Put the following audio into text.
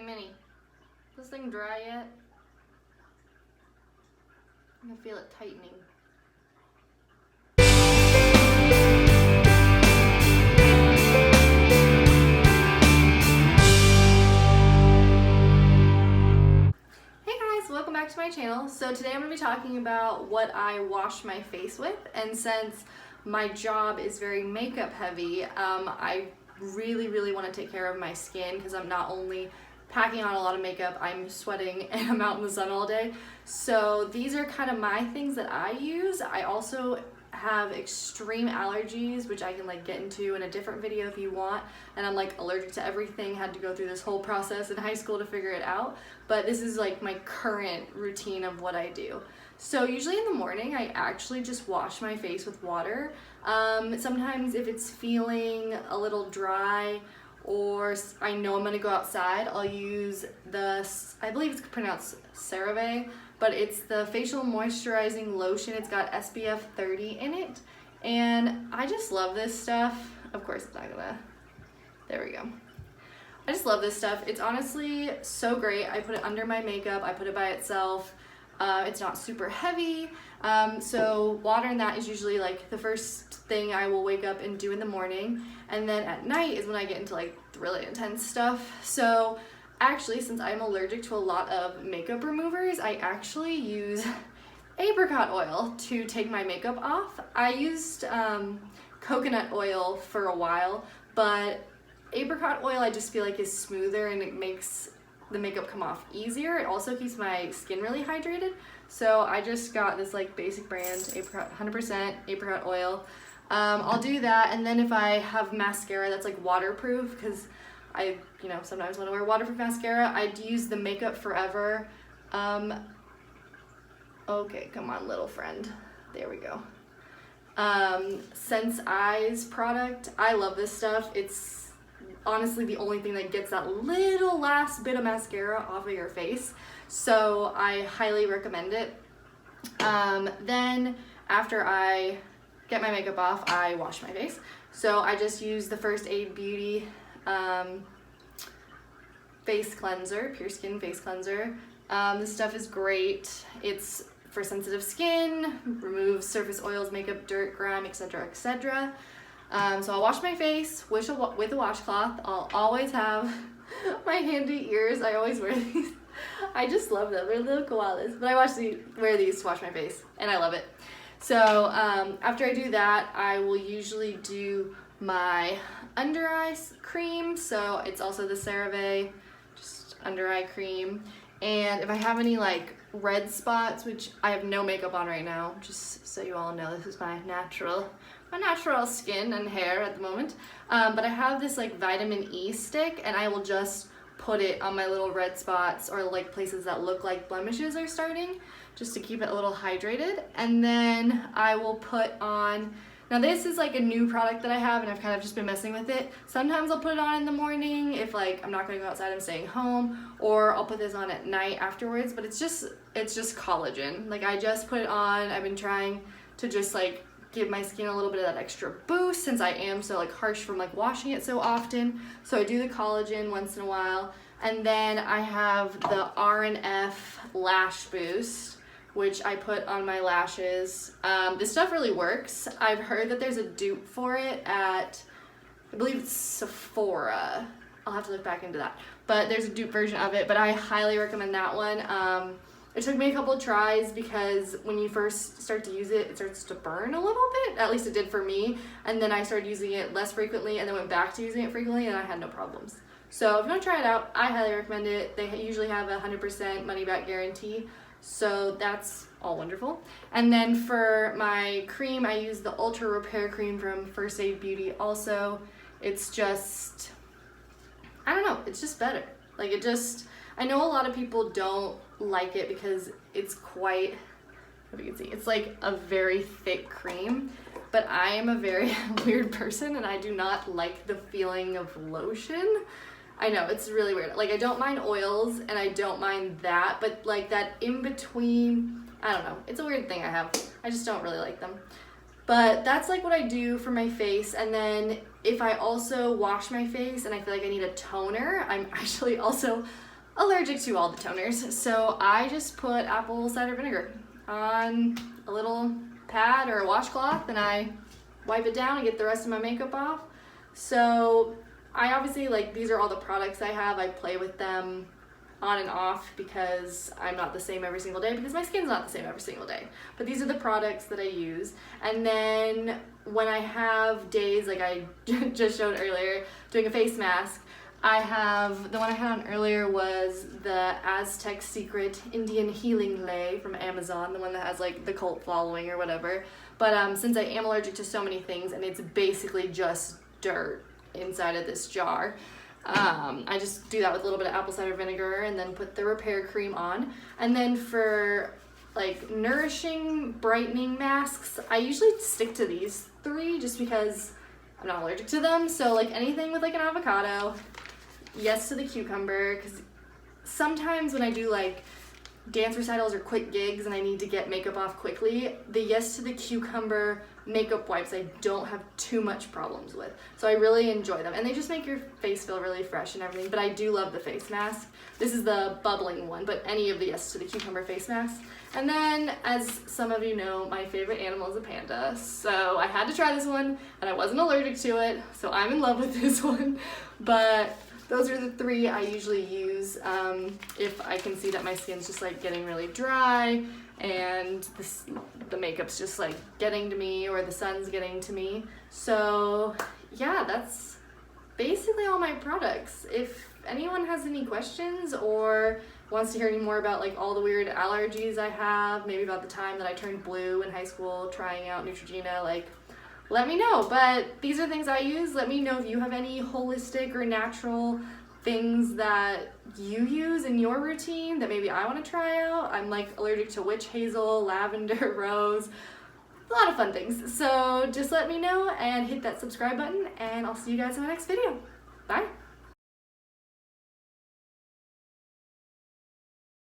Hey Minnie, is this thing dry yet? I can feel it tightening. Welcome back to my channel. So today I'm going to be talking about what I wash my face with, and since my job is very makeup heavy, I really want to take care of my skin because I'm not only packing on a lot of makeup, I'm sweating and I'm out in the sun all day. So these are kind of my things that I use. I also have extreme allergies, which I can get into in a different video if you want, and I'm allergic to everything. Had to go through this whole process in high school to figure it out, but this is my current routine of what I do. So usually in the morning I actually just wash my face with water. Sometimes if it's feeling a little dry or I know I'm gonna go outside, I'll use the, I believe it's pronounced CeraVe, but it's the facial moisturizing lotion. It's got SPF 30 in it, and I just love this stuff. Of course it's not gonna, there we go. I just love this stuff. It's honestly so great. I put it under my makeup, I put it by itself. It's not super heavy, so watering that is usually the first thing I will wake up and do in the morning, and then at night is when I get into really intense stuff. So actually, since I'm allergic to a lot of makeup removers, I actually use apricot oil to take my makeup off. I used coconut oil for a while, but apricot oil I just feel is smoother and it makes the makeup come off easier. It also keeps my skin really hydrated. So I just got this basic brand apricot, 100% apricot oil. I'll do that, and then if I have mascara that's waterproof, because I sometimes want to wear waterproof mascara, I'd use the Makeup Forever. Okay, come on little friend. There we go. Sens Eyes product. I love this stuff. It's honestly the only thing that gets that little last bit of mascara off of your face, so I highly recommend it. Then after I get my makeup off, I wash my face. So I just use the First Aid Beauty face cleanser, pure skin face cleanser. This stuff is great. It's for sensitive skin, removes surface oils, makeup, dirt, grime, etc., etc. So I'll wash my face with a washcloth. I'll always have my handy ears. I always wear these. I just love them. They're little koalas. But I wear these to wash my face, and I love it. So after I do that, I will usually do my under eye cream. So it's also the CeraVe just under eye cream. And if I have any red spots, which I have no makeup on right now, just so you all know, this is my natural skin and hair at the moment. But I have this vitamin E stick, and I will just put it on my little red spots or places that look like blemishes are starting, just to keep it a little hydrated. And then I will put on, now this is a new product that I have, and I've kind of just been messing with it. Sometimes I'll put it on in the morning if I'm not gonna go outside, I'm staying home, or I'll put this on at night afterwards, but it's just collagen. I just put it on. I've been trying to just give my skin a little bit of that extra boost since I am so harsh from washing it so often. So I do the collagen once in a while, and then I have the R+F Lash Boost, which I put on my lashes. This stuff really works. I've heard that there's a dupe for it at, I believe it's Sephora. I'll have to look back into that, but there's a dupe version of it, but I highly recommend that one. It took me a couple of tries because when you first start to use it, it starts to burn a little bit. At least it did for me. And then I started using it less frequently and then went back to using it frequently, and I had no problems. So if you want to try it out, I highly recommend it. They usually have a 100% money back guarantee, so that's all wonderful. And then for my cream, I use the Ultra Repair Cream from First Aid Beauty also. It's just, I don't know, it's just better. I know a lot of people don't like it because it's quite, if you can see, it's a very thick cream, but I am a very weird person and I do not like the feeling of lotion. I know, it's really weird. I don't mind oils and I don't mind that, but that in between, I don't know, it's a weird thing I have. I just don't really like them. But that's what I do for my face. And then if I also wash my face and I feel I need a toner, I'm actually also allergic to all the toners, so I just put apple cider vinegar on a little pad or a washcloth and I wipe it down and get the rest of my makeup off. So I obviously, like, these are all the products I have. I play with them on and off because I'm not the same every single day, because my skin's not the same every single day. But these are the products that I use. And then when I have days like I just showed earlier doing a face mask, I have, the one I had on earlier was the Aztec Secret Indian Healing Lay from Amazon, the one that has like the cult following or whatever. But since I am allergic to so many things and it's basically just dirt inside of this jar, I just do that with a little bit of apple cider vinegar and then put the repair cream on. And then for like nourishing, brightening masks, I usually stick to these three just because I'm not allergic to them. So like anything with like an avocado, yes to the cucumber, because sometimes when I do like dance recitals or quick gigs and I need to get makeup off quickly, the yes to the cucumber makeup wipes I don't have too much problems with. So I really enjoy them and they just make your face feel really fresh and everything. But I do love the face mask. This is the bubbling one, but any of the yes to the cucumber face masks. And then, as some of you know, my favorite animal is a panda. So I had to try this one and I wasn't allergic to it, so I'm in love with this one. But those are the three I usually use if I can see that my skin's just like getting really dry and the makeup's just like getting to me or the sun's getting to me. So yeah, that's basically all my products. If anyone has any questions or wants to hear any more about like all the weird allergies I have, maybe about the time that I turned blue in high school trying out Neutrogena, like, let me know. But these are things I use. Let me know if you have any holistic or natural things that you use in your routine that maybe I want to try out. I'm like allergic to witch hazel, lavender, rose, a lot of fun things. So just let me know and hit that subscribe button and I'll see you guys in my next video. Bye.